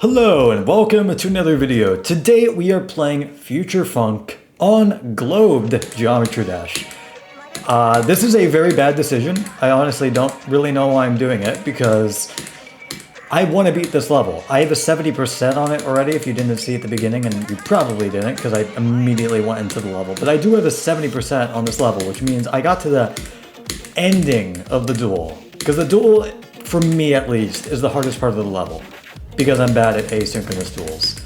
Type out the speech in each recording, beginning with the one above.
Hello and welcome to another video. Today we are playing Future Funk on Globed Geometry Dash. This is a very bad decision. I honestly don't really know why I'm doing it because I want to beat this level. I have a 70% on it already if you didn't see at the beginning, and you probably didn't because I immediately went into the level. But I do have a 70% on this level, which means I got to the ending of the duel. Because the duel, for me at least, is the hardest part of the level. Because I'm bad at asynchronous duels.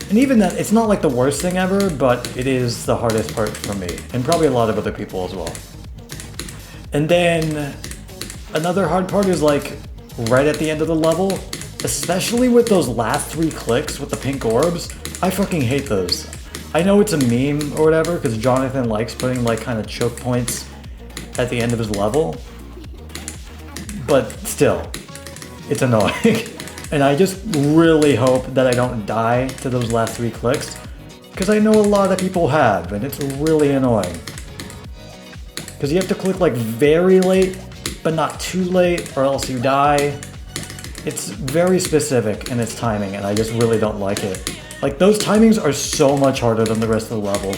And even that, it's not like the worst thing ever, but it is the hardest part for me, and probably a lot of other people as well. And then, another hard part is like, right at the end of the level, especially with those last 3 clicks with the pink orbs, I fucking hate those. I know it's a meme or whatever, because Jonathan likes putting like kind of choke points at the end of his level, but still, it's annoying. And I just really hope that I don't die to those last 3 clicks, because I know a lot of people have, and it's really annoying. Because you have to click like very late, but not too late, or else you die. It's very specific in its timing, and I just really don't like it. Like, those timings are so much harder than the rest of the level.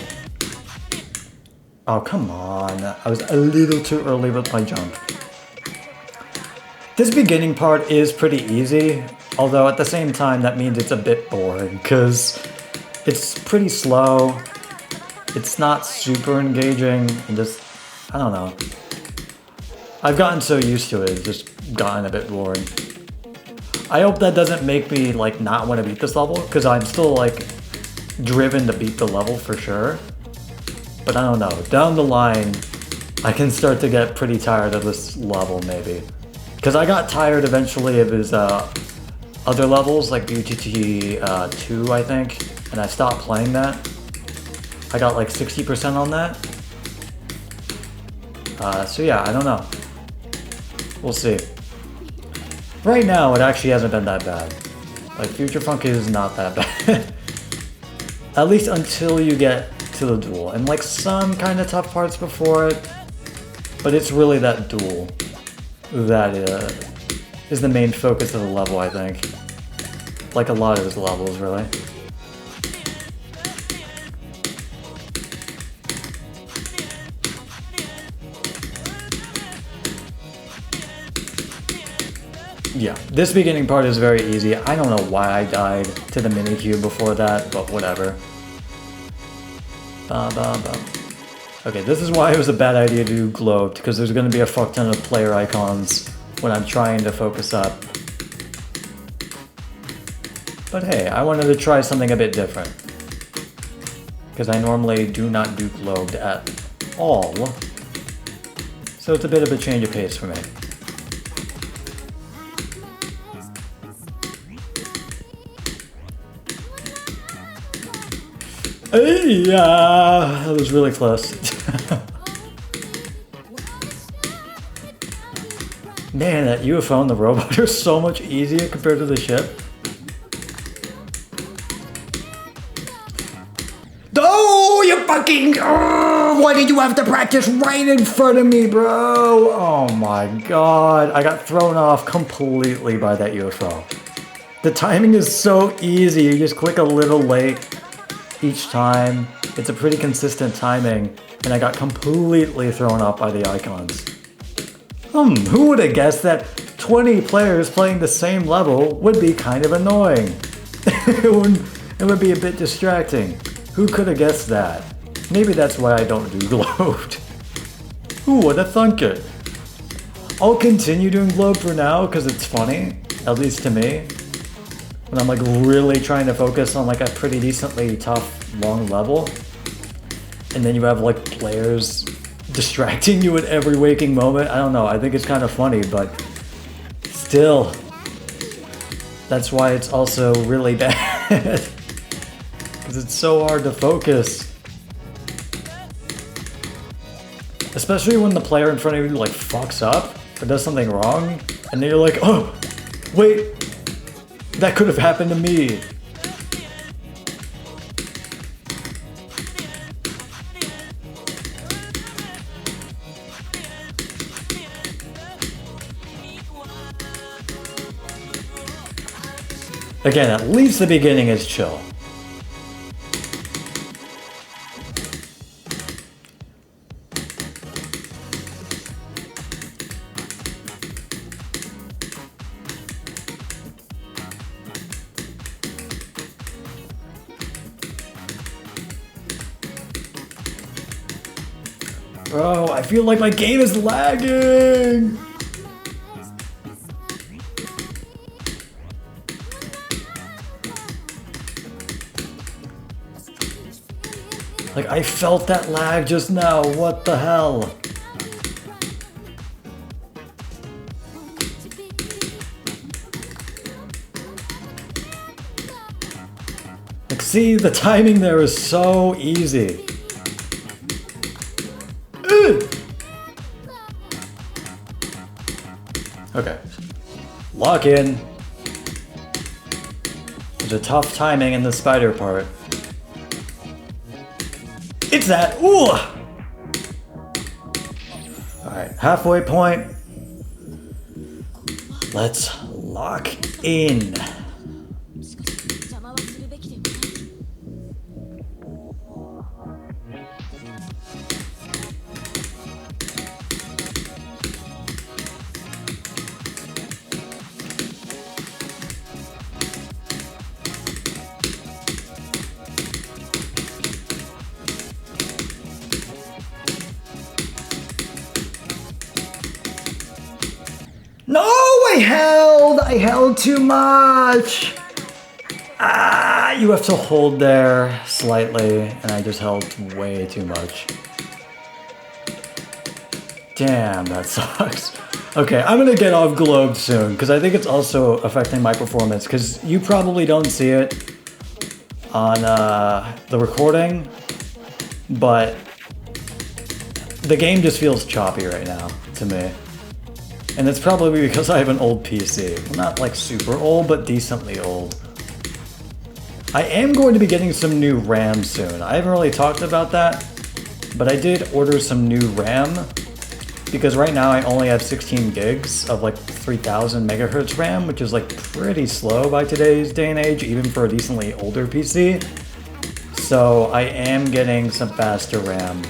Oh, come on. I was a little too early with my jump. This beginning part is pretty easy. Although at the same time, that means it's a bit boring, because it's pretty slow, it's not super engaging, and just, I don't know. I've gotten so used to it, it's just gotten a bit boring. I hope that doesn't make me, like, not want to beat this level, because I'm still, like, driven to beat the level for sure. But I don't know, down the line, I can start to get pretty tired of this level, maybe. Because I got tired eventually of his, other levels, like BTT 2, I think, and I stopped playing that. I got like 60% on that. So yeah, I don't know. We'll see. Right now, it actually hasn't been that bad. Like, Future Funk is not that bad. At least until you get to the duel. And like some kind of tough parts before it, but it's really that duel that is the main focus of the level, I think. Like a lot of his levels, really. Yeah, this beginning part is very easy. I don't know why I died to the minicube before that, but whatever. Okay, this is why it was a bad idea to do globed, because there's going to be a fuck ton of player icons when I'm trying to focus up. But hey, I wanted to try something a bit different. Because I normally do not do globed at all. So it's a bit of a change of pace for me. Hey, that was really close. Man, that UFO and the robot are so much easier compared to the ship. Oh, you fucking... Oh, why did you have to practice right in front of me, bro? Oh my god. I got thrown off completely by that UFO. The timing is so easy. You just click a little late each time. It's a pretty consistent timing, and I got completely thrown off by the icons. Who would have guessed that 20 players playing the same level would be kind of annoying? It would be a bit distracting. Who could have guessed that? Maybe that's why I don't do globed. Who would have thunk it? I'll continue doing globe for now because it's funny, at least to me. When I'm like really trying to focus on like a pretty decently tough, long level. And then you have like players distracting you at every waking moment. I don't know, I think it's kind of funny, but still. That's why it's also really bad. Because it's so hard to focus. Especially when the player in front of you like fucks up or does something wrong, and then you're like, oh, wait, that could have happened to me. Again, at least the beginning is chill. Bro, I feel like my game is lagging! Like, I felt that lag just now, what the hell? Like, see, the timing there is so easy. Okay. Lock in. There's a tough timing in the spider part. It's that! Ooh! Alright, halfway point. Let's lock in. No, I held too much. Ah, you have to hold there slightly, and I just held way too much. Damn, that sucks. Okay, I'm gonna get off Globe soon, because I think it's also affecting my performance, because you probably don't see it on the recording, but the game just feels choppy right now to me. And it's probably because I have an old PC. Well, not like super old, but decently old. I am going to be getting some new RAM soon. I haven't really talked about that, but I did order some new RAM because right now I only have 16 gigs of like 3000 megahertz RAM, which is like pretty slow by today's day and age, even for a decently older PC. So I am getting some faster RAM.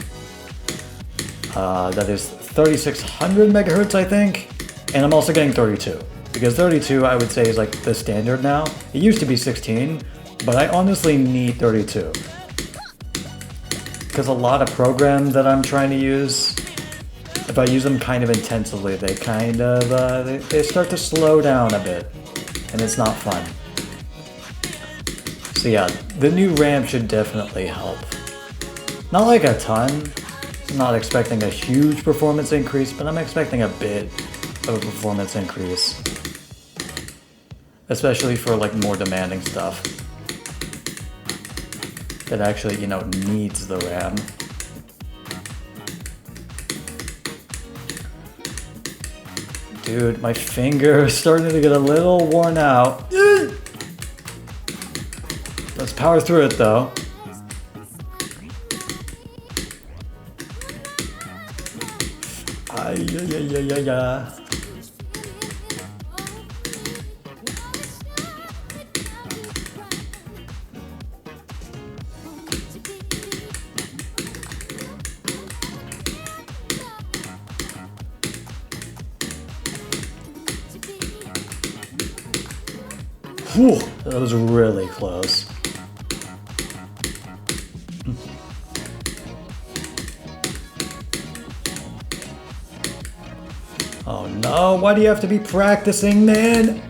That is 3600 megahertz, I think. And I'm also getting 32, because 32 I would say is like the standard now. It used to be 16, but I honestly need 32. Because a lot of programs that I'm trying to use, if I use them kind of intensively, they kind of, they start to slow down a bit, and it's not fun. So yeah, the new RAM should definitely help. Not like a ton. I'm not expecting a huge performance increase, but I'm expecting a bit of a performance increase, especially for like more demanding stuff that actually, you know, needs the RAM. Dude, my finger is starting to get a little worn out. Let's power through it though. Yeah. Whew, that was really close. Oh no, why do you have to be practicing, man?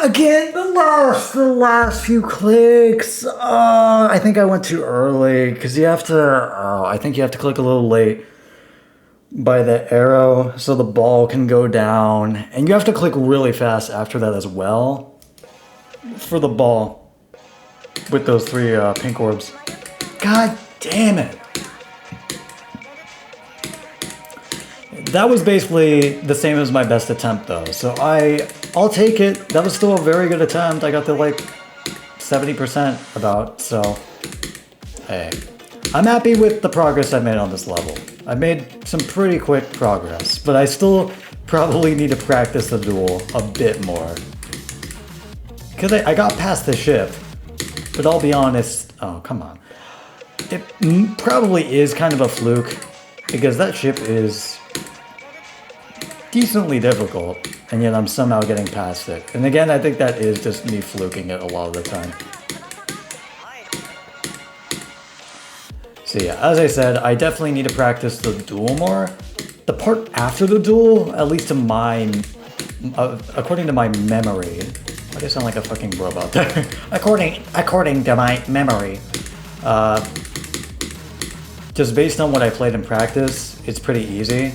again, the last few clicks. I think I went too early because you have to. I think you have to click a little late by the arrow so the ball can go down, and you have to click really fast after that as well for the ball with those three pink orbs. God damn it! That was basically the same as my best attempt though, so I'll take it. That was still a very good attempt. I got to like 70% about, so hey. I'm happy with the progress I've made on this level. I've made some pretty quick progress, but I still probably need to practice the duel a bit more. Because I got past the ship, but I'll be honest, oh come on. It probably is kind of a fluke, because that ship is decently difficult, and yet I'm somehow getting past it. And again, I think that is just me fluking it a lot of the time. So yeah, as I said, I definitely need to practice the duel more. The part after the duel, at least to my, according to my memory, why do I sound like a fucking robot there? according to my memory, just based on what I played in practice, it's pretty easy.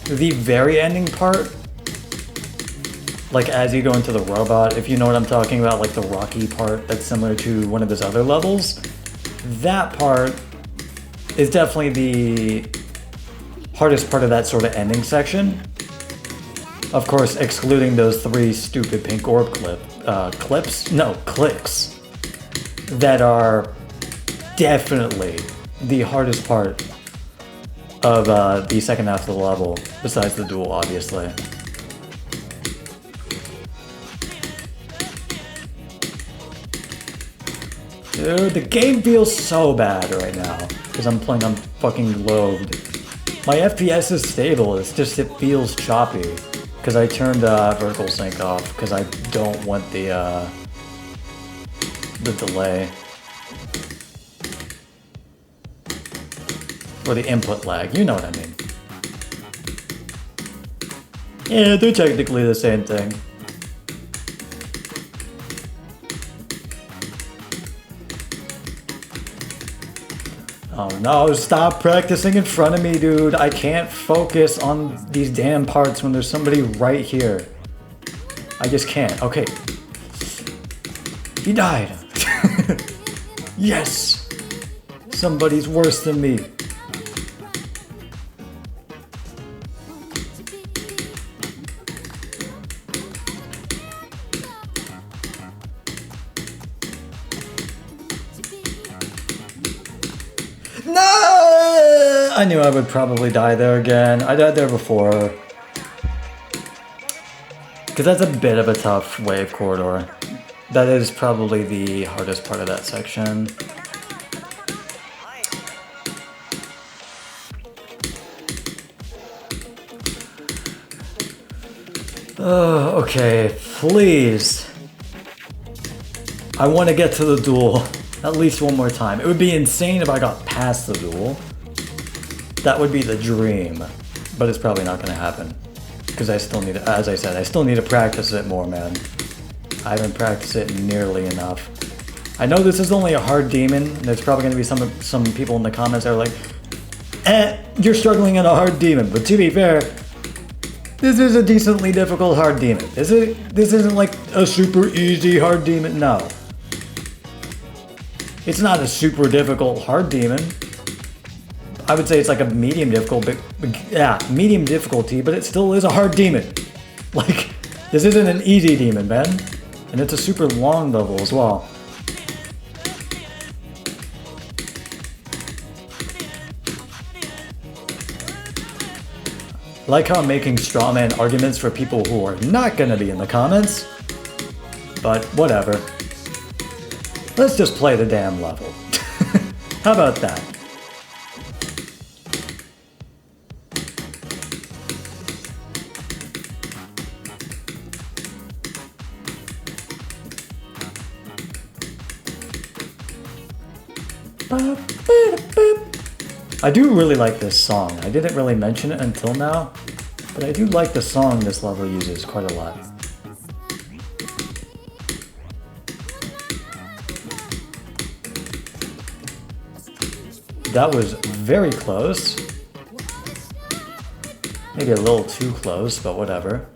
The very ending part, like as you go into the robot, if you know what I'm talking about, like the rocky part that's similar to one of his other levels, that part is definitely the hardest part of that sort of ending section. Of course, excluding those three stupid pink orb clicks that are definitely the hardest part of the second half of the level, besides the duel, obviously. Dude, the game feels so bad right now, because I'm playing on fucking Globed. My FPS is stable, it's just it feels choppy, because I turned vertical sync off, because I don't want the delay. Or the input lag, you know what I mean. Yeah, they're technically the same thing. Oh no, stop practicing in front of me, dude. I can't focus on these damn parts when there's somebody right here. I just can't. Okay. He died. Yes! Somebody's worse than me. No! I knew I would probably die there again. I died there before. Because that's a bit of a tough wave corridor. That is probably the hardest part of that section. Oh, okay, please. I want to get to the duel at least one more time. It would be insane if I got past the duel. That would be the dream, but it's probably not going to happen. Because I still need to, as I said, I still need to practice it more, man. I haven't practiced it nearly enough. I know this is only a hard demon. There's probably going to be some people in the comments that are like, you're struggling in a hard demon. But to be fair, this is a decently difficult hard demon. This isn't like a super easy hard demon, no. It's not a super difficult hard demon. I would say it's like a medium difficult, medium difficulty, but it still is a hard demon. Like, this isn't an easy demon, man. And it's a super long level as well. Like how I'm making strawman arguments for people who are not gonna be in the comments. But whatever. Let's just play the damn level. How about that? I do really like this song. I didn't really mention it until now, but I do like the song this level uses quite a lot. that was very close. Maybe a little too close, but whatever.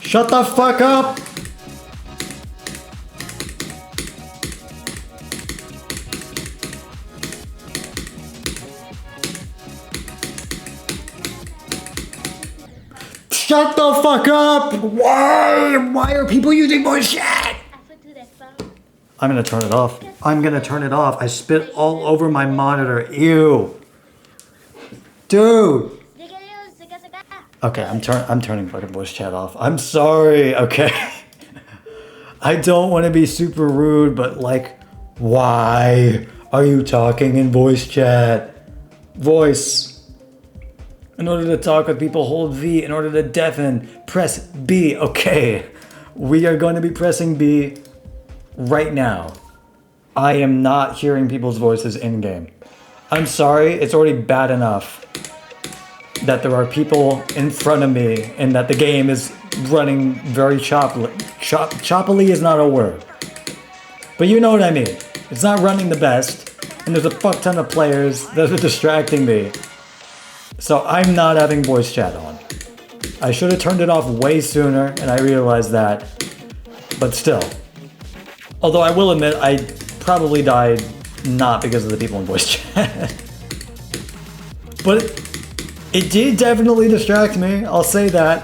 Shut the fuck up! Shut the fuck up! Why? Why are people using voice chat? I'm gonna turn it off. I'm gonna turn it off. I spit all over my monitor. Ew. Dude. Okay, I'm turning fucking voice chat off. I'm sorry, okay? I don't want to be super rude, but like, why are you talking in voice chat? Voice. In order to talk with people, hold V. In order to deafen, press B. Okay, we are going to be pressing B right now. I am not hearing people's voices in-game. I'm sorry, it's already bad enough that there are people in front of me and that the game is running very choppily. Choppily is not a word. But you know what I mean. It's not running the best, and there's a fuck ton of players that are distracting me. So I'm not having voice chat on. I should have turned it off way sooner, and I realized that. But still. Although I will admit, I probably died not because of the people in voice chat. But it did definitely distract me, I'll say that.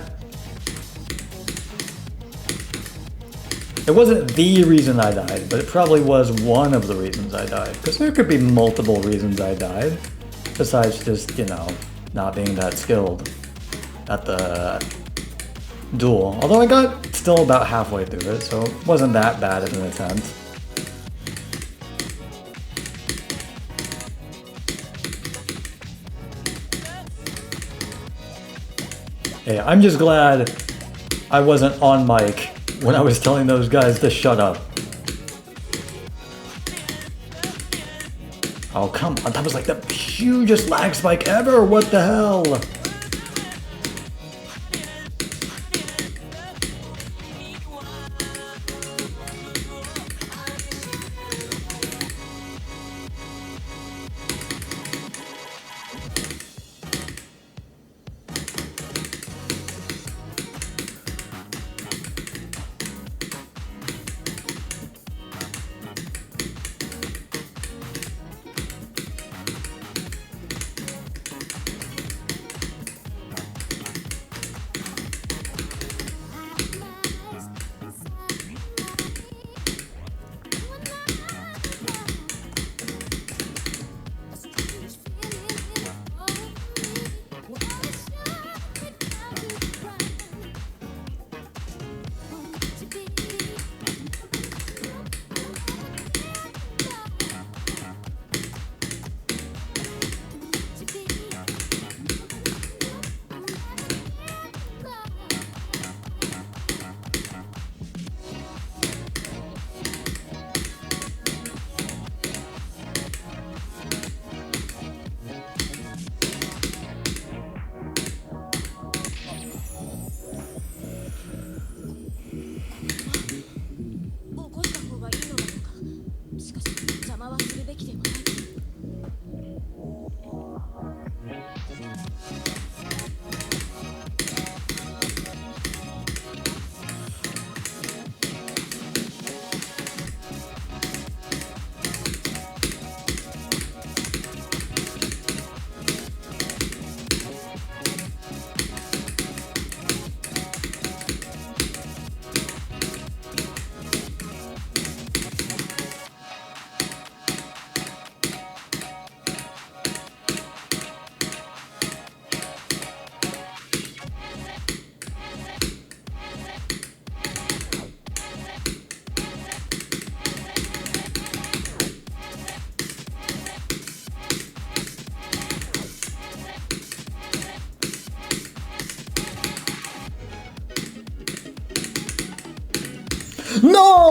It wasn't the reason I died, but it probably was one of the reasons I died. Because there could be multiple reasons I died. Besides just, you know, not being that skilled at the duel. Although I got still about halfway through it, so it wasn't that bad of an attempt. Hey, I'm just glad I wasn't on mic when I was telling those guys to shut up. Oh, come on. That was like the hugest lag spike ever. What the hell?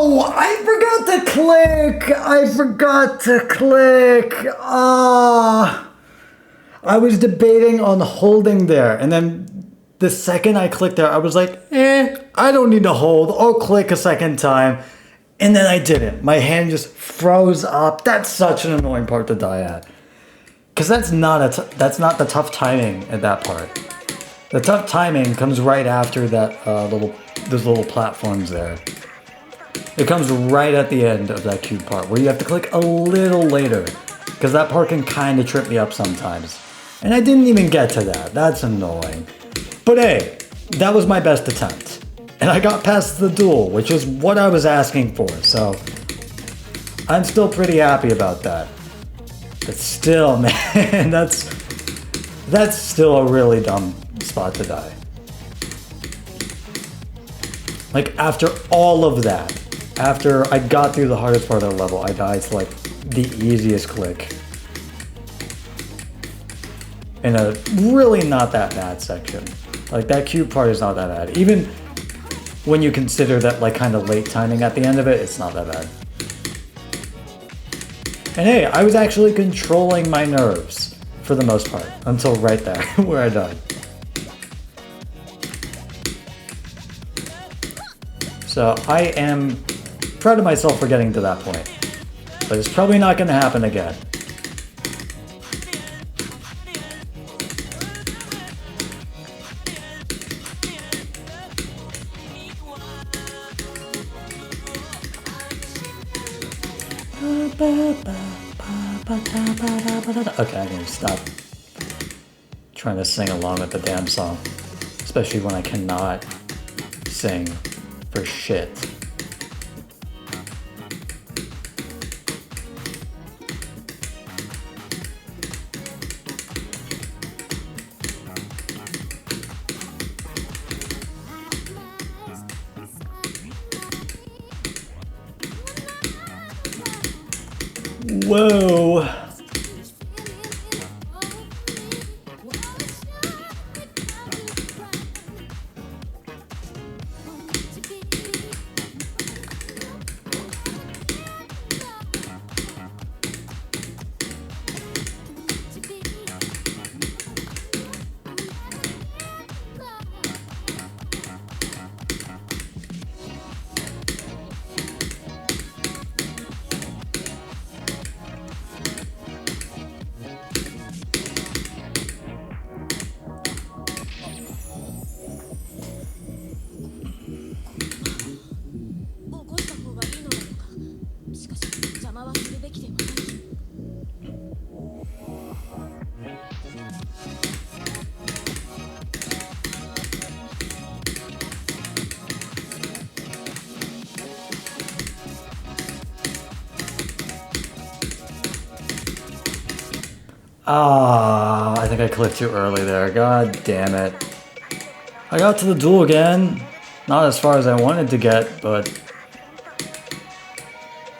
No! I forgot to click! I forgot to click! Ah! I was debating on holding there, and then the second I clicked there, I was like, I don't need to hold. I'll click a second time. And then I didn't. My hand just froze up. That's such an annoying part to die at. Because that's not the tough timing at that part. The tough timing comes right after that those little platforms there. It comes right at the end of that cube part, where you have to click a little later. Because that part can kind of trip me up sometimes. And I didn't even get to that. That's annoying. But hey, that was my best attempt. And I got past the duel, which is what I was asking for. So I'm still pretty happy about that. But still, man, that's still a really dumb spot to die. Like, after all of that, after I got through the hardest part of the level, I died to like the easiest click in a really not that bad section. Like, that cube part is not that bad. Even when you consider that like kind of late timing at the end of it, it's not that bad. And hey, I was actually controlling my nerves for the most part until right there where I died. So I am proud of myself for getting to that point, but it's probably not going to happen again. Okay, I'm gonna stop trying to sing along with the damn song, especially when I cannot sing for shit. Whoa. Ah, I think I clicked too early there. God damn it. I got to the duel again. Not as far as I wanted to get, but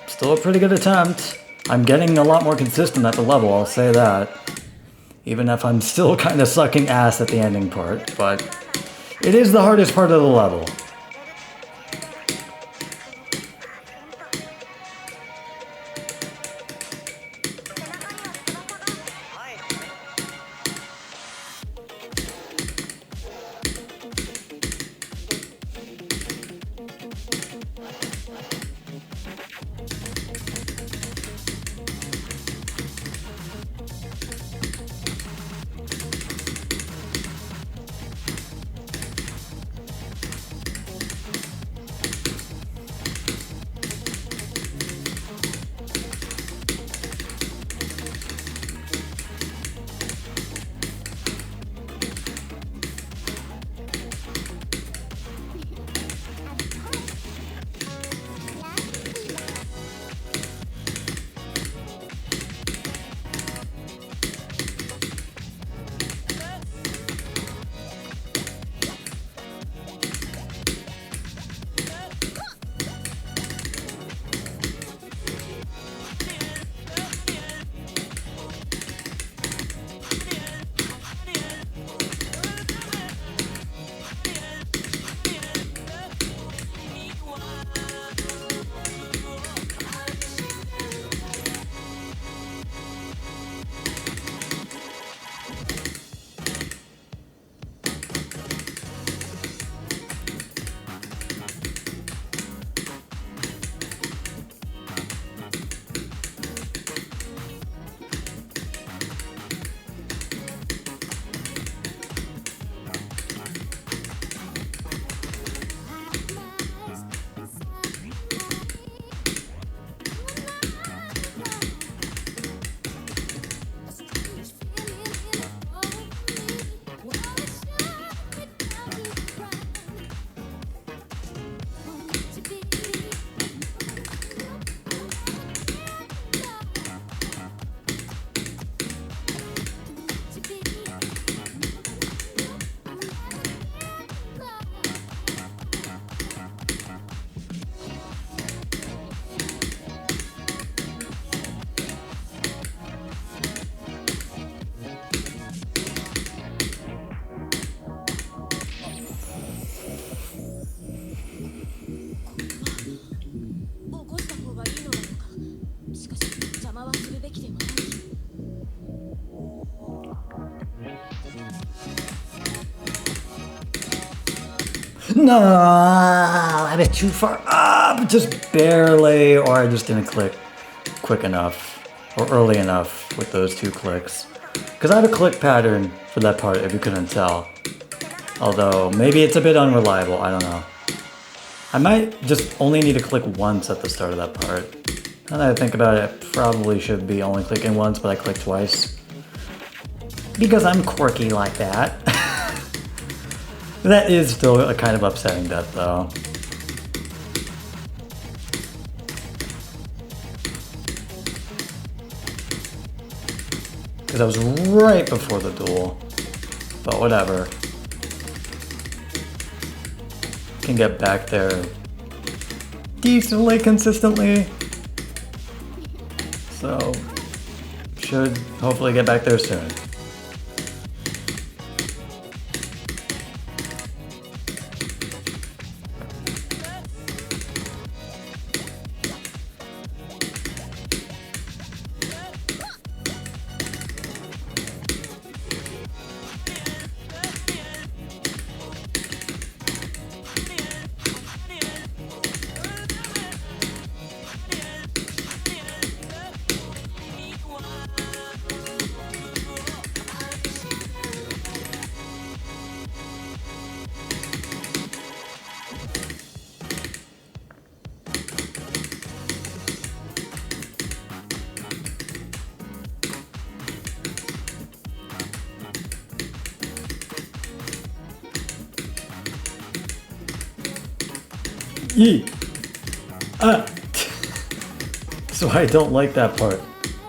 still a pretty good attempt. I'm getting a lot more consistent at the level, I'll say that. Even if I'm still kind of sucking ass at the ending part, but it is the hardest part of the level. No, I was too far up, just barely, or I just didn't click quick enough or early enough with those 2 clicks. Because I have a click pattern for that part, if you couldn't tell. Although, maybe it's a bit unreliable, I don't know. I might just only need to click once at the start of that part. Now that I think about it, I probably should be only clicking once, but I clicked twice. Because I'm quirky like that. That is still a kind of upsetting bit, though. Because I was right before the duel. But whatever. Can get back there decently consistently. So, should hopefully get back there soon. Yee! Ah! So I don't like that part.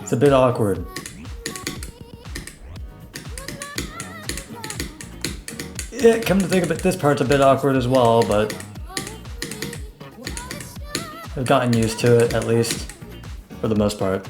It's a bit awkward. Yeah, come to think of it, this part's a bit awkward as well, but I've gotten used to it, at least, for the most part.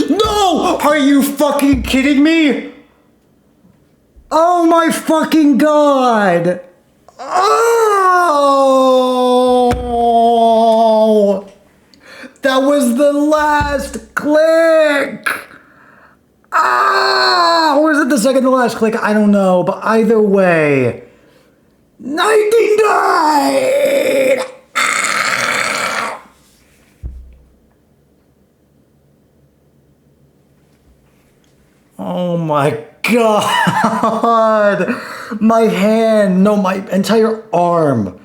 No! Are you fucking kidding me? Oh my fucking god! Oh! That was the last click! Ah! Or is it the second to last click? I don't know, but either way. 99! Oh my god! My hand, no, my entire arm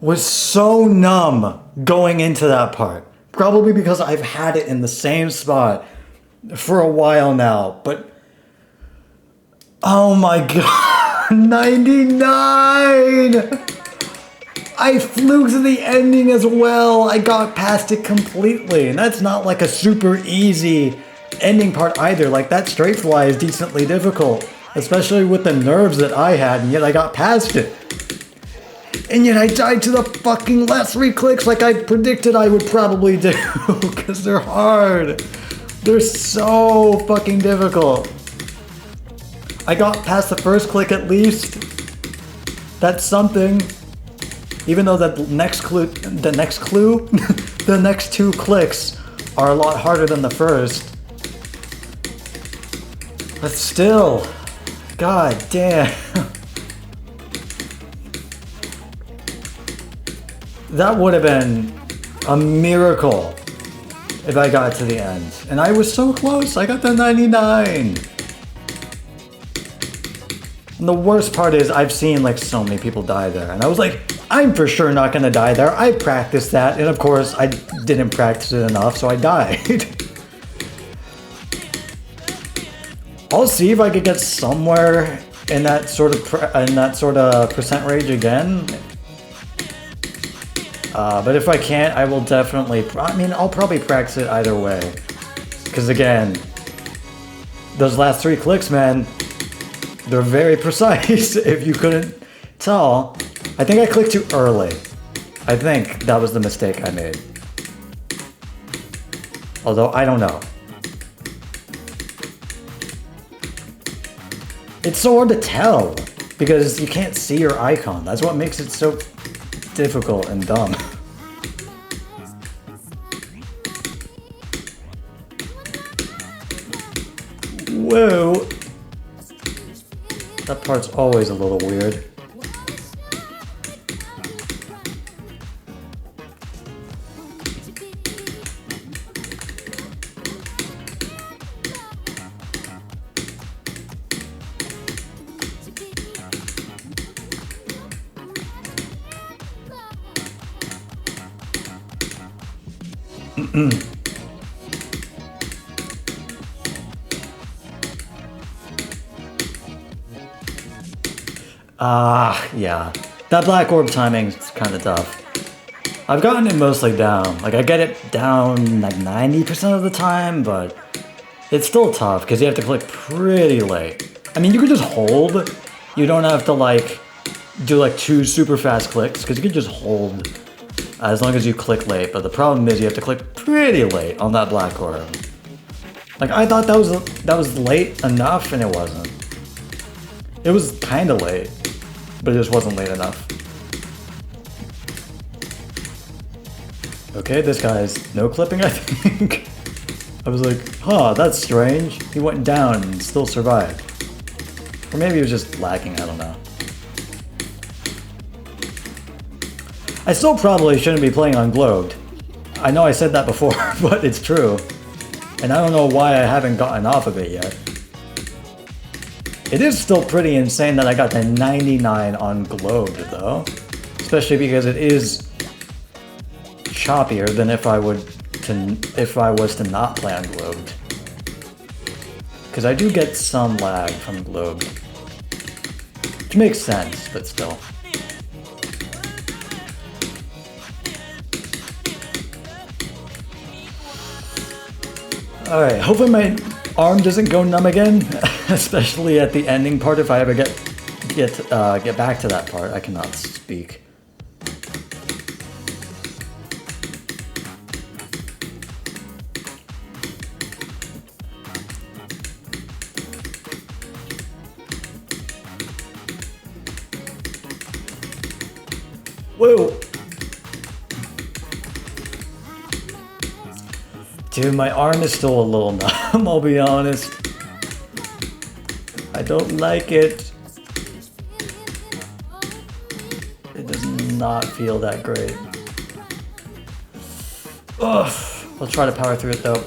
was so numb going into that part. Probably because I've had it in the same spot for a while now, but oh my god, 99! I flew to the ending as well. I got past it completely, and that's not like a super easy ending part either. Like that straight fly is decently difficult, especially with the nerves that I had, and yet I got past it. And yet I died to the fucking last 3 clicks like I predicted I would probably do, because they're hard. They're so fucking difficult. I got past the first click at least. That's something. Even though the next 2 clicks are a lot harder than the first. But still, god damn. That would have been a miracle if I got to the end. And I was so close, I got the 99. And the worst part is I've seen like so many people die there. And I was like, I'm for sure not gonna die there. I practiced that. And of course I didn't practice it enough, so I died. I'll see if I could get somewhere in that sort of percent range again. But if I can't, I will definitely, I'll probably practice it either way. Because again, those last 3 clicks, man, they're very precise, if you couldn't tell. I think I clicked too early. I think that was the mistake I made. Although, I don't know. It's so hard to tell, because you can't see your icon. That's what makes it so difficult and dumb. Whoa! That part's always a little weird. Yeah. That black orb timing's kind of tough. I've gotten it mostly down. Like, I get it down like 90% of the time, but it's still tough because you have to click pretty late. I mean, you could just hold. You don't have to, like, do, like, 2 super fast clicks because you can just hold as long as you click late. But the problem is you have to click pretty late on that black orb. Like, I thought that was late enough, and it wasn't. It was kind of late, but it just wasn't late enough. Okay, this guy's no clipping, I think. I was like, huh, that's strange. He went down and still survived. Or maybe he was just lagging, I don't know. I still probably shouldn't be playing on Globed. I know I said that before, but it's true. And I don't know why I haven't gotten off of it yet. It is still pretty insane that I got to 99 on Globed, though. Especially because it is choppier than if I was to not play on Globed. Because I do get some lag from Globed. Which makes sense, but still. Alright, hopefully my arm doesn't go numb again, especially at the ending part. If I ever get back to that part, I cannot speak. Whoa! Dude, my arm is still a little numb, I'll be honest. I don't like it. It does not feel that great. Ugh. I'll try to power through it though.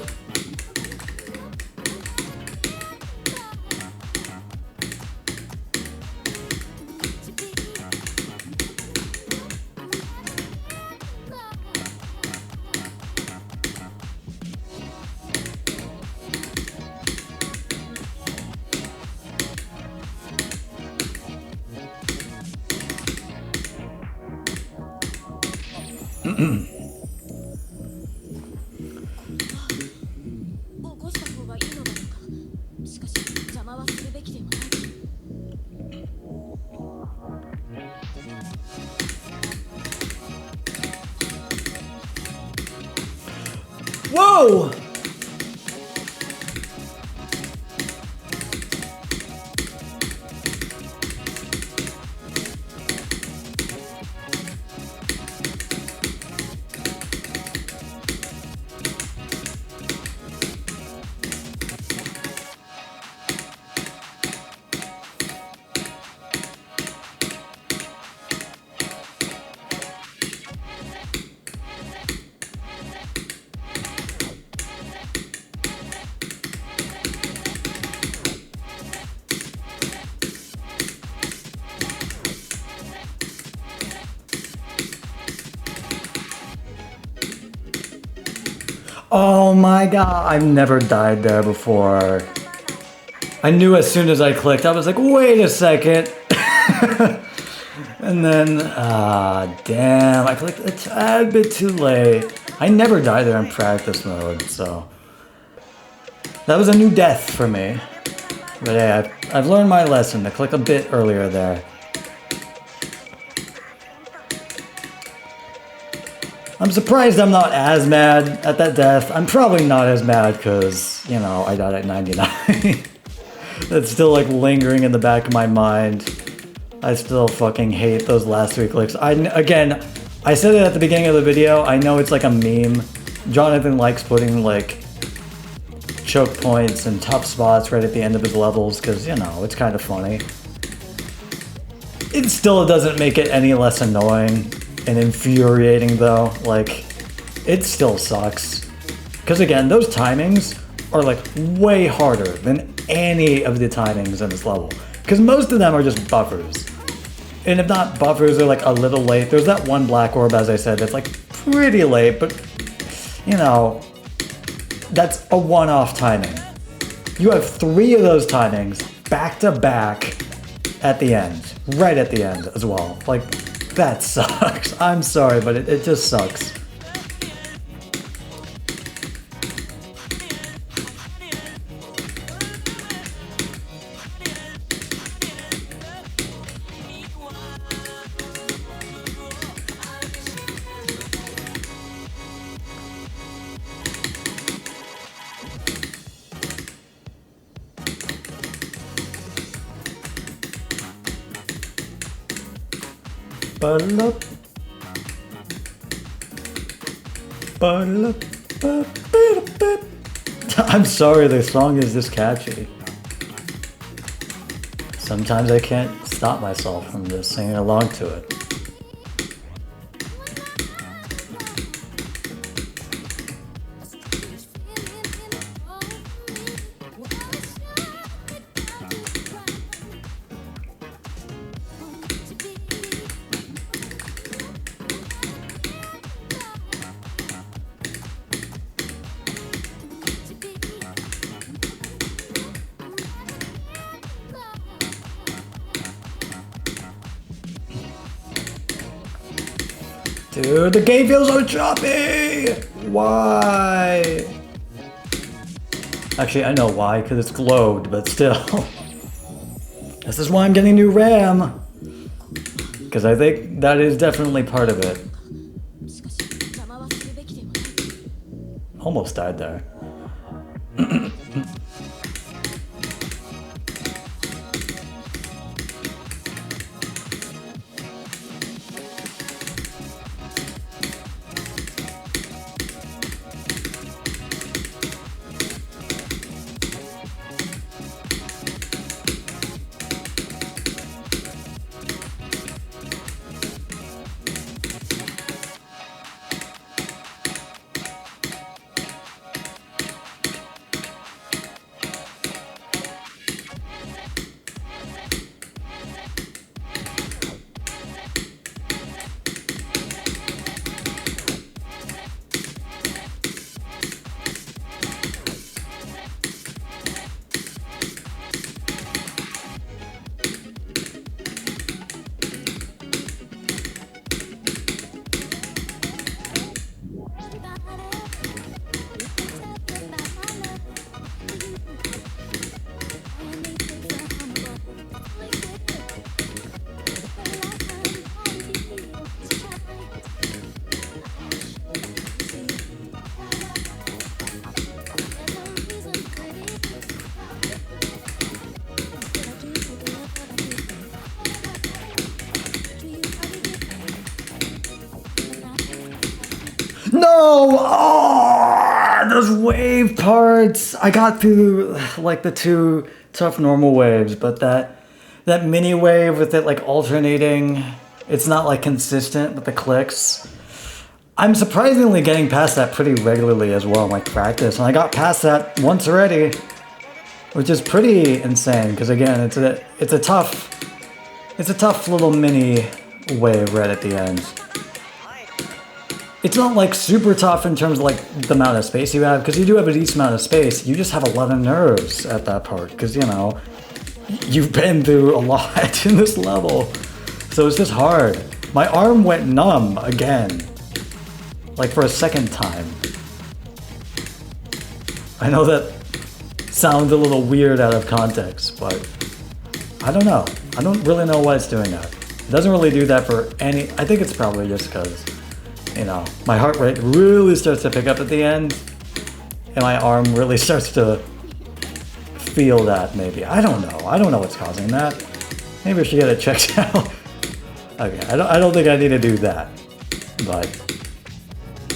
Whoa! Oh my god, I've never died there before. I knew as soon as I clicked, I was like, wait a second. And then, damn, I clicked a tad bit too late. I never die there in practice mode, so. That was a new death for me. But yeah, I've learned my lesson to click a bit earlier there. I'm surprised I'm not as mad at that death. I'm probably not as mad because, you know, I died at 99. That's still like lingering in the back of my mind. I still fucking hate those last 3 clicks. Again, I said it at the beginning of the video. I know it's like a meme. Jonathan likes putting like choke points and tough spots right at the end of his levels because, you know, it's kind of funny. It still doesn't make it any less annoying and infuriating though. Like, it still sucks. Because again, those timings are like way harder than any of the timings in this level. Because most of them are just buffers. And if not buffers, they're like a little late. There's that one black orb, as I said, that's like pretty late, but you know, that's a one-off timing. You have 3 of those timings back to back at the end. Right at the end as well. Like, that sucks. I'm sorry, but it just sucks. I'm sorry the song is this catchy. Sometimes I can't stop myself from just singing along to it. Dude, the game feels so choppy! Why? Actually, I know why, because it's glowed, but still. This is why I'm getting new RAM. Because I think that is definitely part of it. Almost died there. Oh, those wave parts. I got through like the 2 tough normal waves, but that mini wave with it like alternating, it's not like consistent with the clicks. I'm surprisingly getting past that pretty regularly as well in like practice, and I got past that once already, which is pretty insane because again, it's a tough little mini wave right at the end. It's not like super tough in terms of like the amount of space you have, because you do have a decent amount of space. You just have a lot of nerves at that part, because you know, you've been through a lot in this level. So it's just hard. My arm went numb again. Like for a second time. I know that sounds a little weird out of context, but I don't know. I don't really know why it's doing that. It doesn't really do that for any... I think it's probably just because, you know, my heart rate really starts to pick up at the end, and my arm really starts to feel that, maybe. I don't know. I don't know what's causing that. Maybe I should get it checked out. Okay, I don't think I need to do that. But,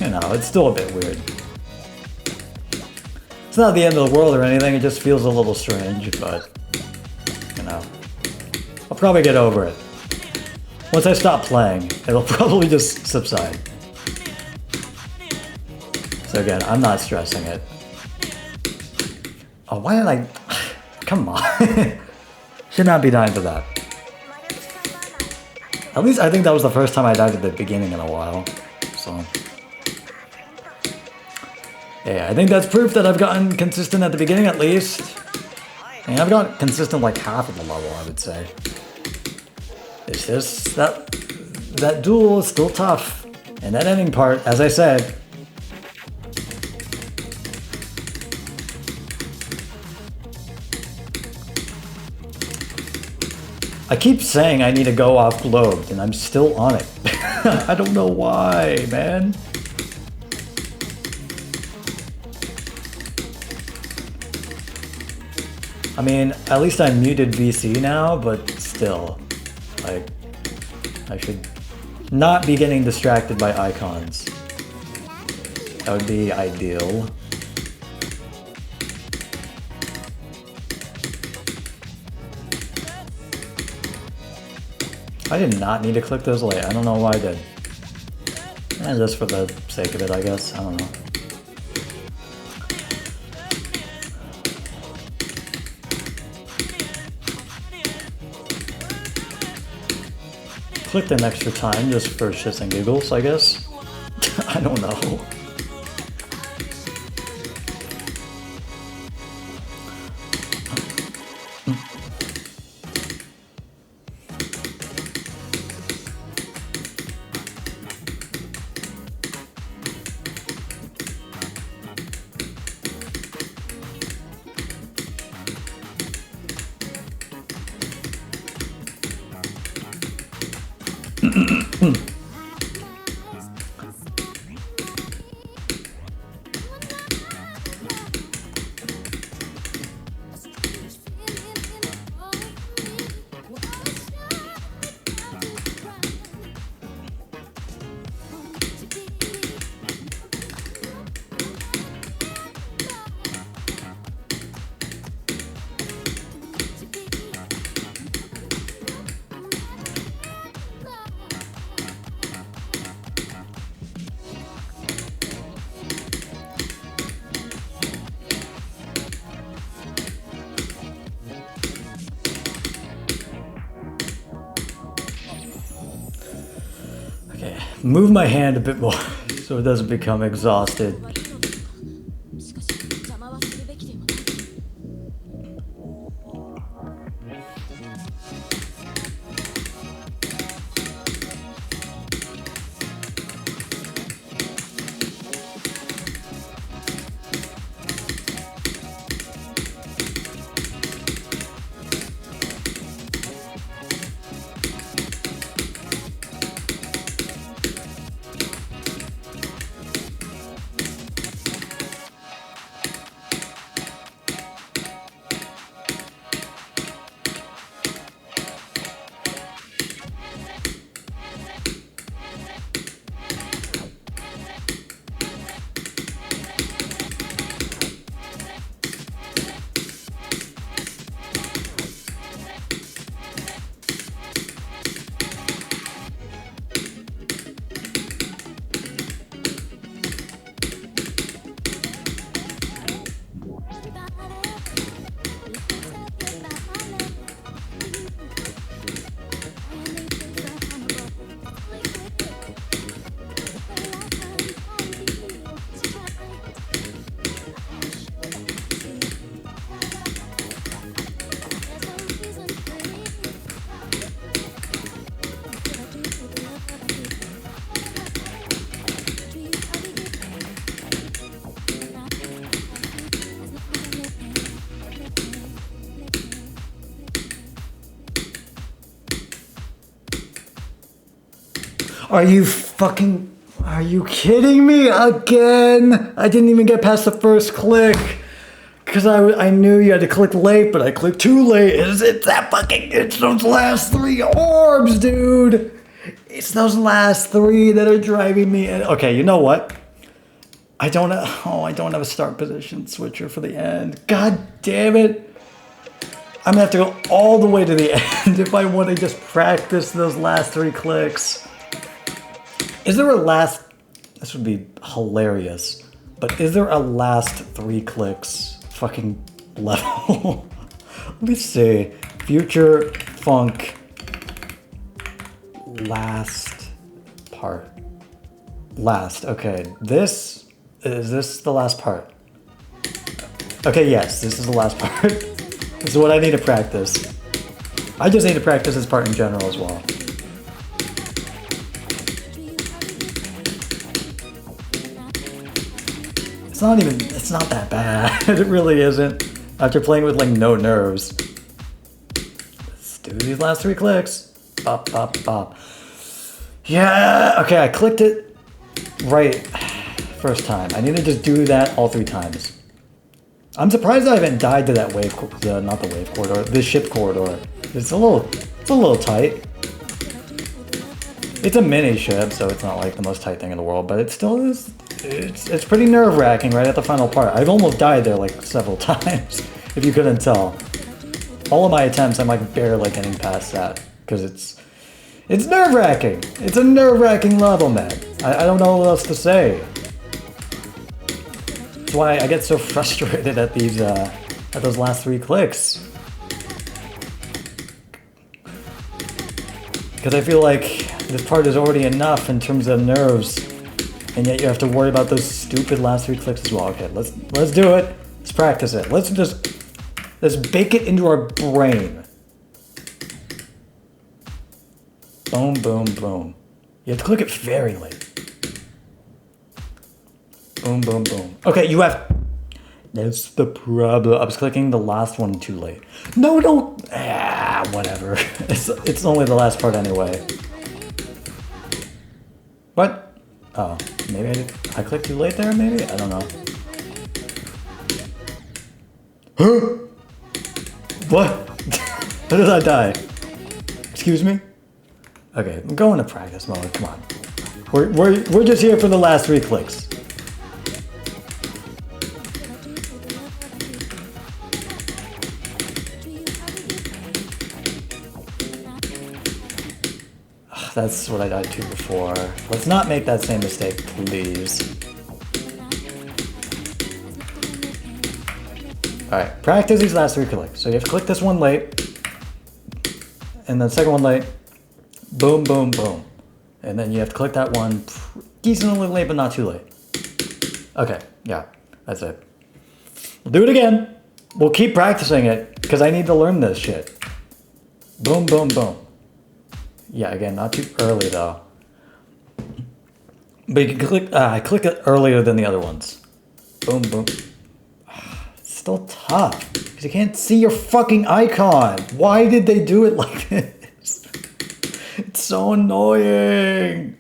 you know, it's still a bit weird. It's not the end of the world or anything, it just feels a little strange, but, you know, I'll probably get over it. Once I stop playing, it'll probably just subside. So again, I'm not stressing it. Oh, why did I... Come on. Should not be dying to that. At least I think that was the first time I died at the beginning in a while. So... yeah, I think that's proof that I've gotten consistent at the beginning at least. And I've gotten consistent like half of the level, I would say. It's just that duel is still tough. And that ending part, as I said, I keep saying I need to go off globed, and I'm still on it. I don't know why, man. I mean, at least I muted VC now, but still, like, I should not be getting distracted by icons. That would be ideal. I did not need to click those late. I don't know why I did. And just for the sake of it, I guess. I don't know. Clicked an extra time just for shits and giggles, I guess. I don't know. Move my hand a bit more so it doesn't become exhausted. Are you kidding me again? I didn't even get past the first click. Because I knew you had to click late, but I clicked too late. It's those last 3 orbs, dude. It's those last 3 that are driving me. Okay, you know what? I don't have a start position switcher for the end. God damn it. I'm gonna have to go all the way to the end if I want to just practice those last 3 clicks. Is there a last... This would be hilarious. But is there a last 3 clicks fucking level? Let me see. Future Funk last part. Last. Okay. Is this the last part? Okay, yes, this is the last part. This is what I need to practice. I just need to practice this part in general as well. It's not that bad. It really isn't. After playing with like no nerves. Let's do these last 3 clicks. Bop, bop, bop. Yeah, okay, I clicked it right first time. I need to just do that all 3 times. I'm surprised I haven't died to that wave, not the wave corridor, the ship corridor. It's a little tight. It's a mini ship, so it's not like the most tight thing in the world, but it still is. It's pretty nerve-wracking right at the final part. I've almost died there like several times, if you couldn't tell. All of my attempts, I'm like barely getting past that because it's nerve-wracking. It's a nerve-wracking level, man. I don't know what else to say. That's why I get so frustrated at these at those last 3 clicks. Because I feel like this part is already enough in terms of nerves, and yet you have to worry about those stupid last 3 clicks as well. Okay, let's do it. Let's practice it. Let's bake it into our brain. Boom, boom, boom. You have to click it very late. Boom, boom, boom. Okay, you have... That's the problem. I was clicking the last one too late. No, don't... whatever. It's only the last part anyway. What? Oh, maybe I clicked too late there, maybe? I don't know. Huh? What? How did I die? Excuse me? Okay, I'm going to practice mode. Come on. We're just here for the last 3 clicks. That's what I died to before. Let's not make that same mistake, please. Alright, practice these last 3 clicks. So you have to click this one late, and then second one late, boom, boom, boom. And then you have to click that one decently late, but not too late. Okay, yeah, that's it. We'll do it again. We'll keep practicing it, because I need to learn this shit. Boom, boom, boom. Yeah, again, not too early though. But you can click, I click it earlier than the other ones. Boom, boom. It's still tough, because you can't see your fucking icon. Why did they do it like this? It's so annoying.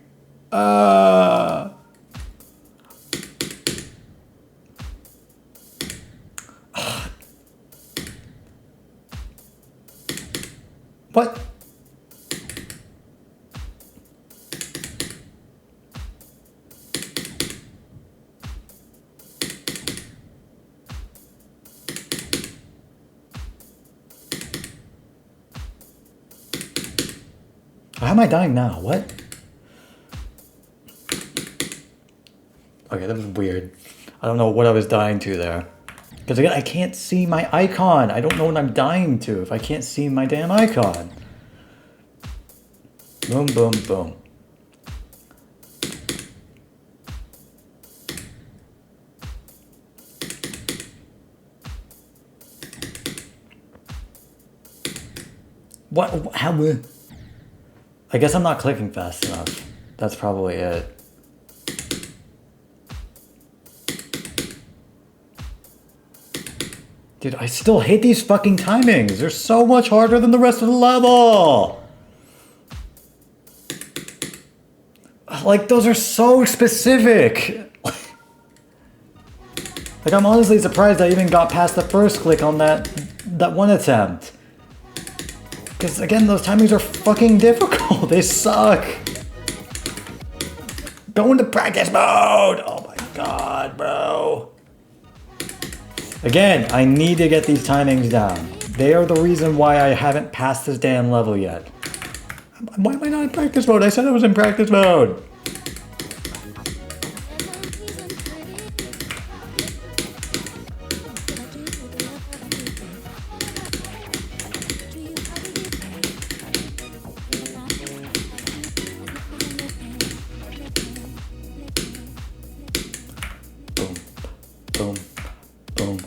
What? How am I dying now? What? Okay, that was weird. I don't know what I was dying to there. Because again, I can't see my icon. I don't know what I'm dying to if I can't see my damn icon. Boom, boom, boom. What? How? I guess I'm not clicking fast enough. That's probably it. Dude, I still hate these fucking timings. They're so much harder than the rest of the level. Like, those are so specific. Like, I'm honestly surprised I even got past the first click on that one attempt. Because, again, those timings are fucking difficult. They suck. Go into practice mode! Oh my god, bro. Again, I need to get these timings down. They are the reason why I haven't passed this damn level yet. Why am I not in practice mode? I said I was in practice mode. Boom, boom, boom.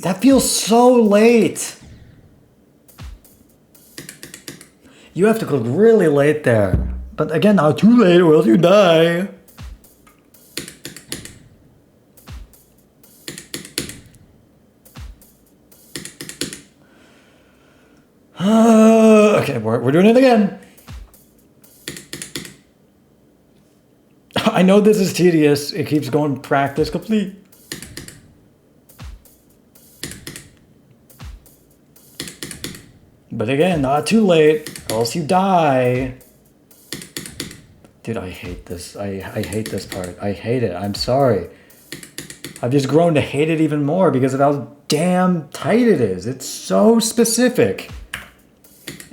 That feels so late. You have to click really late there. But again, not too late or else you die. Okay, we're doing it again. I know this is tedious. It keeps going practice complete. But again, not too late, or else you die. Dude, I hate this. I hate this part. I hate it. I'm sorry. I've just grown to hate it even more because of how damn tight it is. It's so specific.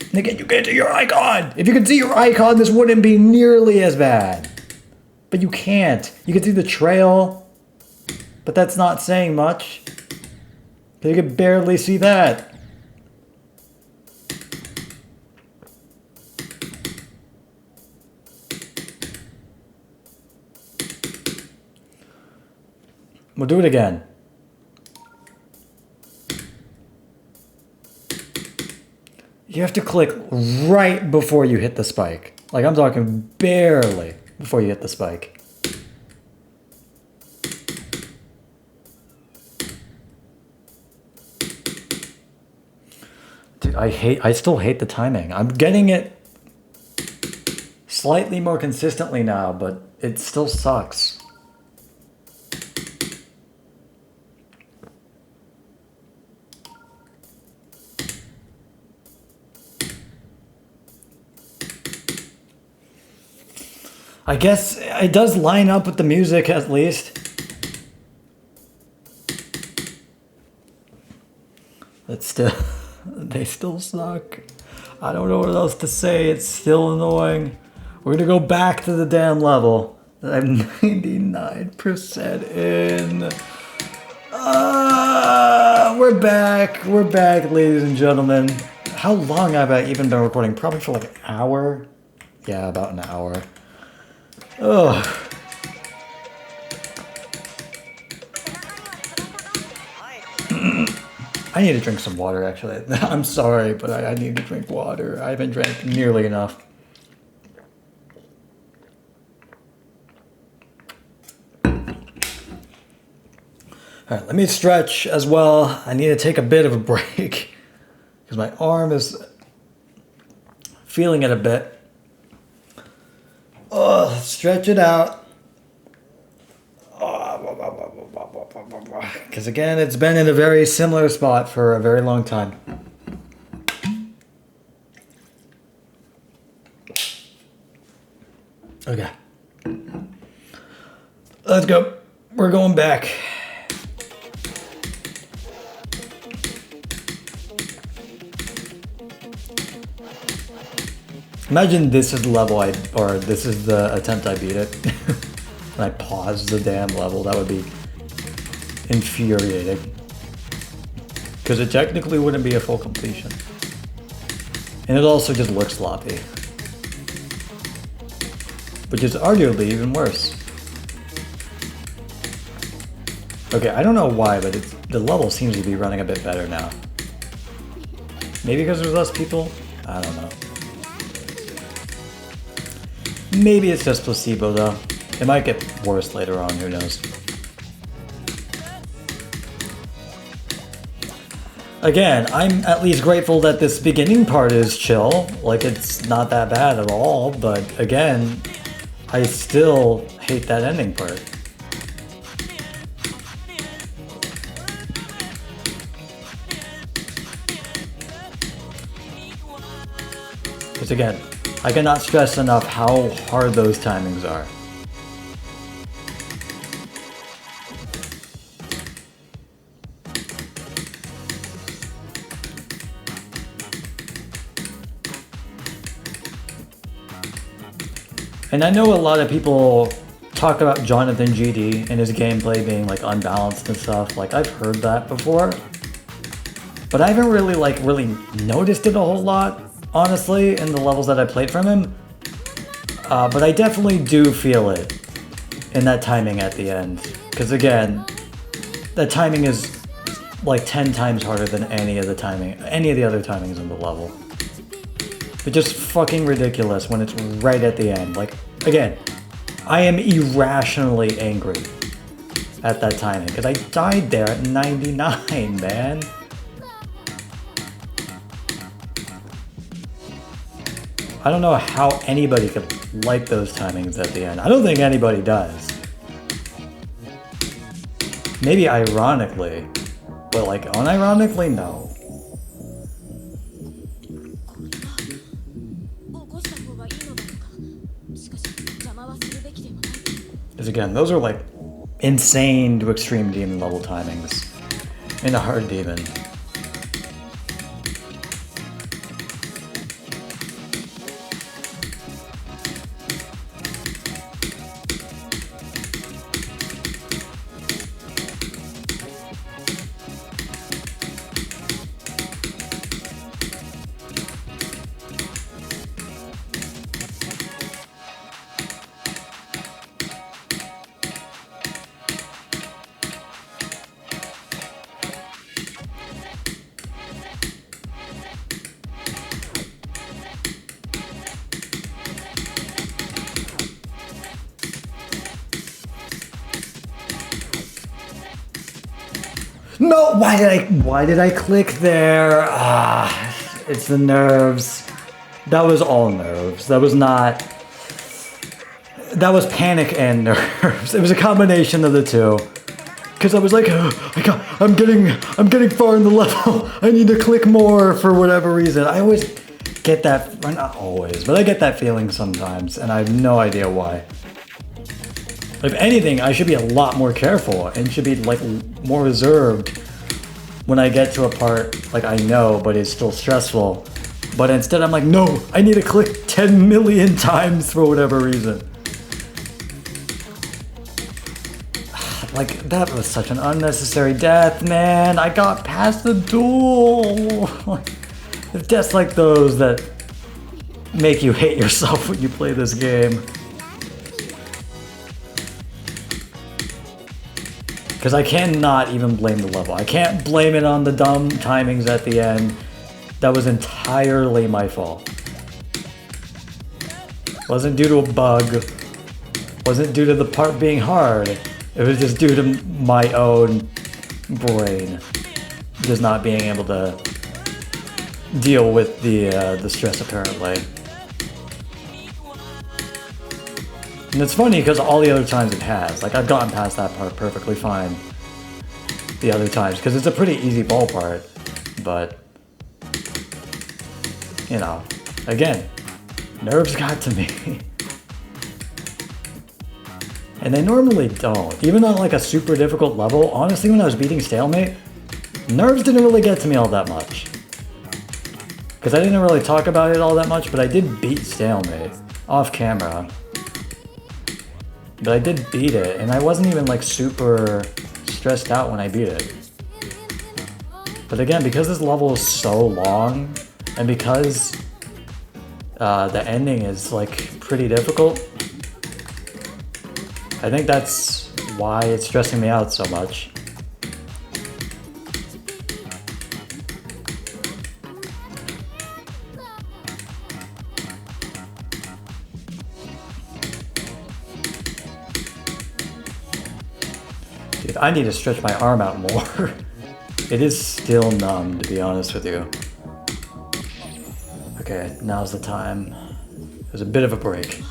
And again, you get to your icon. If you could see your icon, this wouldn't be nearly as bad. But you can't. You can see the trail, but that's not saying much. You can barely see that. We'll do it again. You have to click right before you hit the spike. Like, I'm talking barely before you hit the spike. Dude, I still hate the timing. I'm getting it slightly more consistently now, but it still sucks. I guess it does line up with the music at least. But still, they still suck. I don't know what else to say. It's still annoying. We're gonna go back to the damn level. I'm 99% in. We're back. We're back, ladies and gentlemen. How long have I even been recording? Probably for like an hour. Yeah, about an hour. Ugh. I need to drink some water, actually. I'm sorry, but I need to drink water. I haven't drank nearly enough. Alright, let me stretch as well. I need to take a bit of a break because my arm is feeling it a bit. Oh, stretch it out. Because again, it's been in a very similar spot for a very long time. Okay. Let's go. We're going back. Imagine this is the level this is the attempt I beat it. And I paused the damn level. That would be infuriating. Because it technically wouldn't be a full completion. And it also just looks sloppy. Which is arguably even worse. Okay, I don't know why, but the level seems to be running a bit better now. Maybe because there's less people? I don't know. Maybe it's just placebo though. It might get worse later on, who knows. Again, I'm at least grateful that this beginning part is chill. Like, it's not that bad at all, but again, I still hate that ending part. Because again, I cannot stress enough how hard those timings are. And I know a lot of people talk about JonathanGD and his gameplay being like unbalanced and stuff. Like, I've heard that before, but I haven't really noticed it a whole lot, honestly, in the levels that I played from him. But I definitely do feel it in that timing at the end. Because again, that timing is like 10 times harder than any of the other timings in the level. It's just fucking ridiculous when it's right at the end. Like, again, I am irrationally angry at that timing because I died there at 99, man. I don't know how anybody could like those timings at the end. I don't think anybody does. Maybe ironically, but like unironically, no. Because again, those are like insane to extreme demon level timings in a hard demon. No, why did I click there? It's the nerves. That was all nerves. That was panic and nerves. It was a combination of the two. Cause I was like, oh, I'm getting far in the level. I need to click more for whatever reason. I always get that, well, not always, but I get that feeling sometimes, and I have no idea why. If anything, I should be a lot more careful and should be like more reserved when I get to a part like I know, but it's still stressful. But instead I'm like, no, I need to click 10 million times for whatever reason. Like, that was such an unnecessary death, man. I got past the duel. It's deaths like those that make you hate yourself when you play this game. Because I cannot even blame the level. I can't blame it on the dumb timings at the end. That was entirely my fault. Wasn't due to a bug. Wasn't due to the part being hard. It was just due to my own brain just not being able to deal with the stress, apparently. And it's funny because all the other times it has. Like, I've gotten past that part perfectly fine the other times because it's a pretty easy ball part. But, you know, again, nerves got to me. And they normally don't. Even on like a super difficult level, honestly, when I was beating Stalemate, nerves didn't really get to me all that much. Because I didn't really talk about it all that much, but I did beat Stalemate off camera. But I did beat it, and I wasn't even like super stressed out when I beat it. But again, because this level is so long, and because the ending is like pretty difficult, I think that's why it's stressing me out so much. Dude, I need to stretch my arm out more. It is still numb, to be honest with you. Okay, now's the time. There's a bit of a break.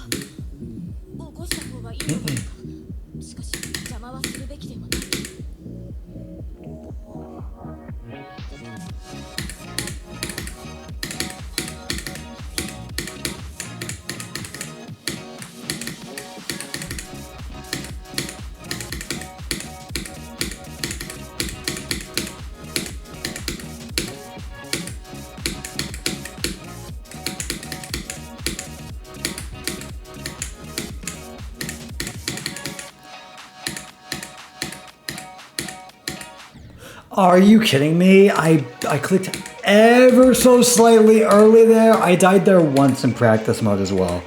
Are you kidding me? I clicked ever so slightly early there. I died there once in practice mode as well.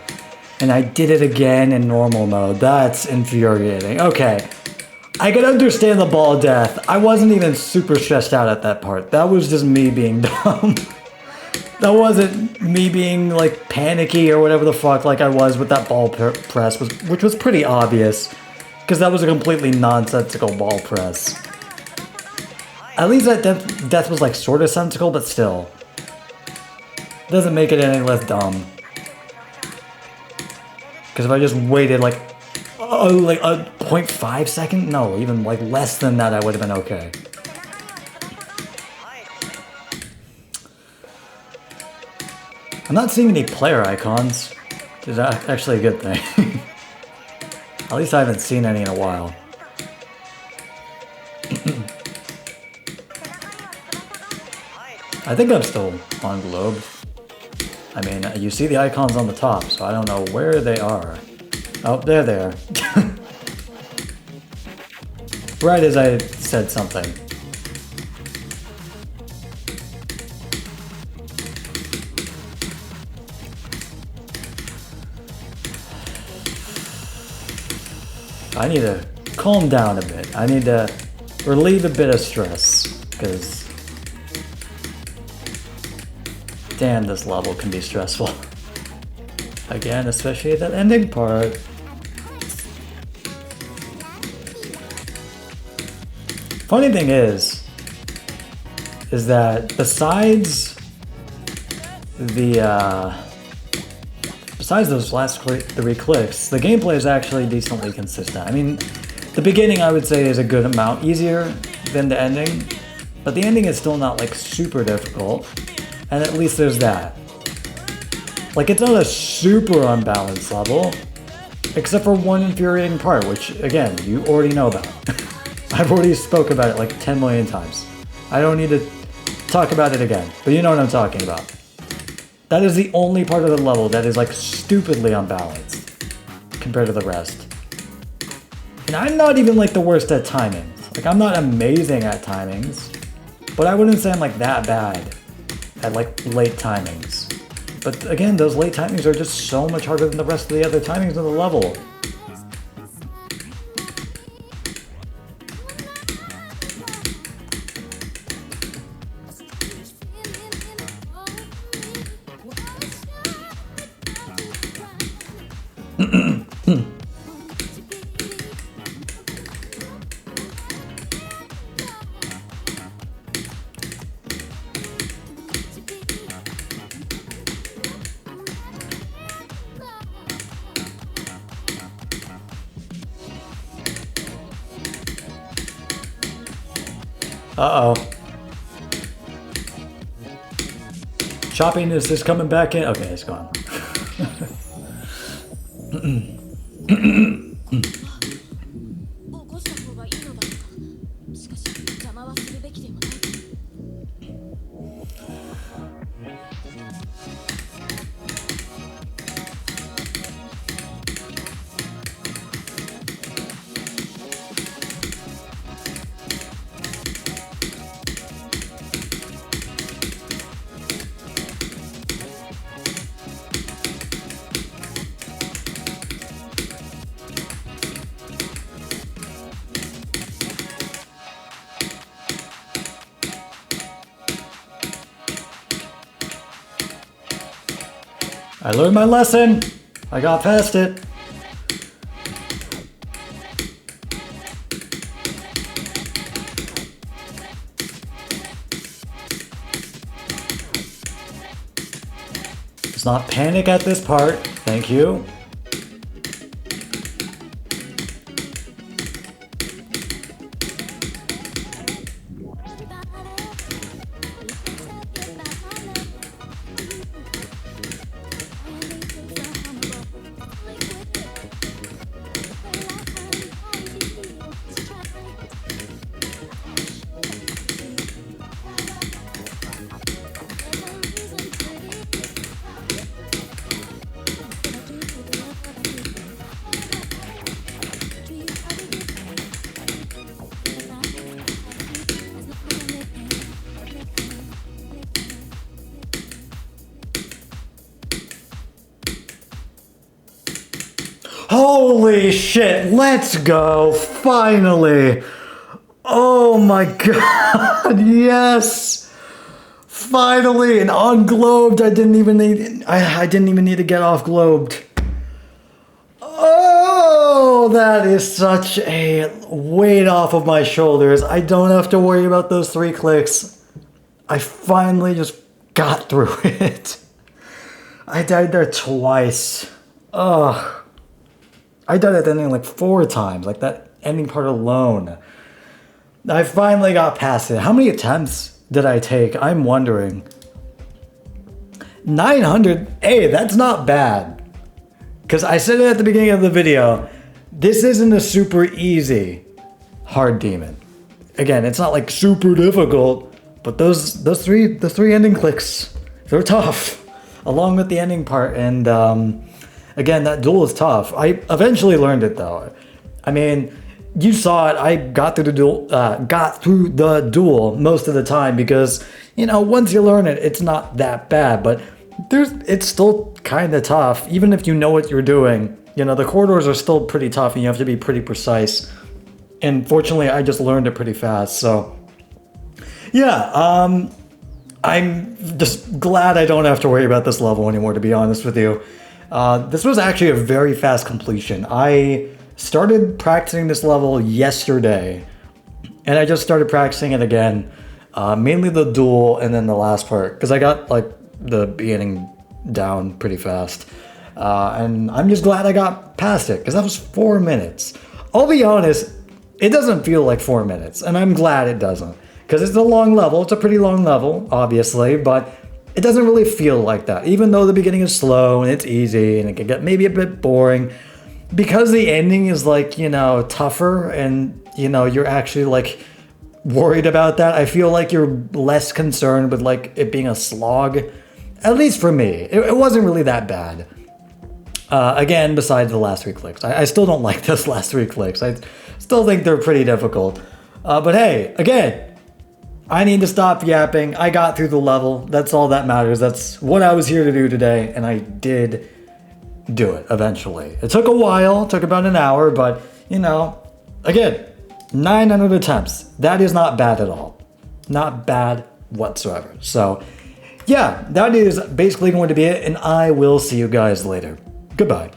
And I did it again in normal mode. That's infuriating. Okay. I can understand the ball death. I wasn't even super stressed out at that part. That was just me being dumb. That wasn't me being like panicky or whatever the fuck like I was with that ball press, which was pretty obvious. Because that was a completely nonsensical ball press. At least that death was like sort of sensical, but still. Doesn't make it any less dumb. Because if I just waited like a 0.5 second? No, even like less than that I would have been okay. I'm not seeing any player icons, which is actually a good thing. At least I haven't seen any in a while. I think I'm still on Globe. I mean, you see the icons on the top, so I don't know where they are. Oh, they're there. Right as I said something. I need to calm down a bit. I need to relieve a bit of stress, because damn, this level can be stressful. Again, especially that ending part. Funny thing is that besides those last 3 clicks, the gameplay is actually decently consistent. I mean, the beginning I would say is a good amount easier than the ending, but the ending is still not like super difficult, and at least there's that. Like, it's not a super unbalanced level, except for one infuriating part, which, again, you already know about. I've already spoke about it like 10 million times. I don't need to talk about it again, but you know what I'm talking about. That is the only part of the level that is like stupidly unbalanced compared to the rest. And I'm not even like the worst at timings. Like, I'm not amazing at timings, but I wouldn't say I'm like that bad at like late timings. But again, those late timings are just so much harder than the rest of the other timings of the level. Uh-oh. Shopping is just coming back in. Okay, it's gone. I learned my lesson. I got past it. Let's not panic at this part. Thank you. Holy shit, let's go, finally. Oh my god, yes. Finally, and on globed, I didn't even need to get off globed. Oh, that is such a weight off of my shoulders. I don't have to worry about those 3 clicks. I finally just got through it. I died there twice. Ugh. I died at the ending like 4 times, like that ending part alone. I finally got past it. How many attempts did I take? I'm wondering. 900? Hey, that's not bad. Because I said it at the beginning of the video, this isn't a super easy hard demon. Again, it's not like super difficult, but those three ending clicks, they're tough. Along with the ending part, and again, that duel is tough. I eventually learned it though. I mean, you saw it. I got through the duel most of the time because, you know, once you learn it, it's not that bad. But it's still kind of tough, even if you know what you're doing. You know, the corridors are still pretty tough, and you have to be pretty precise. And fortunately, I just learned it pretty fast. So, yeah, I'm just glad I don't have to worry about this level anymore, to be honest with you. This was actually a very fast completion. I started practicing this level yesterday, and I just started practicing it again. Mainly the duel and then the last part, because I got like the beginning down pretty fast. And I'm just glad I got past it, because that was 4 minutes. I'll be honest, it doesn't feel like 4 minutes, and I'm glad it doesn't. Because it's a long level, it's a pretty long level, obviously, but it doesn't really feel like that. Even though the beginning is slow and it's easy and it can get maybe a bit boring, because the ending is like, you know, tougher and, you know, you're actually like worried about that. I feel like you're less concerned with like it being a slog, at least for me. It wasn't really that bad. Again, besides the last 3 clicks. I still don't like those last 3 clicks. I still think they're pretty difficult. But hey, again, I need to stop yapping. I got through the level. That's all that matters. That's what I was here to do today, and I did do it eventually. It took a while. It took about an hour, but, you know, again, 900 attempts. That is not bad at all. Not bad whatsoever. So, yeah, that is basically going to be it, and I will see you guys later. Goodbye.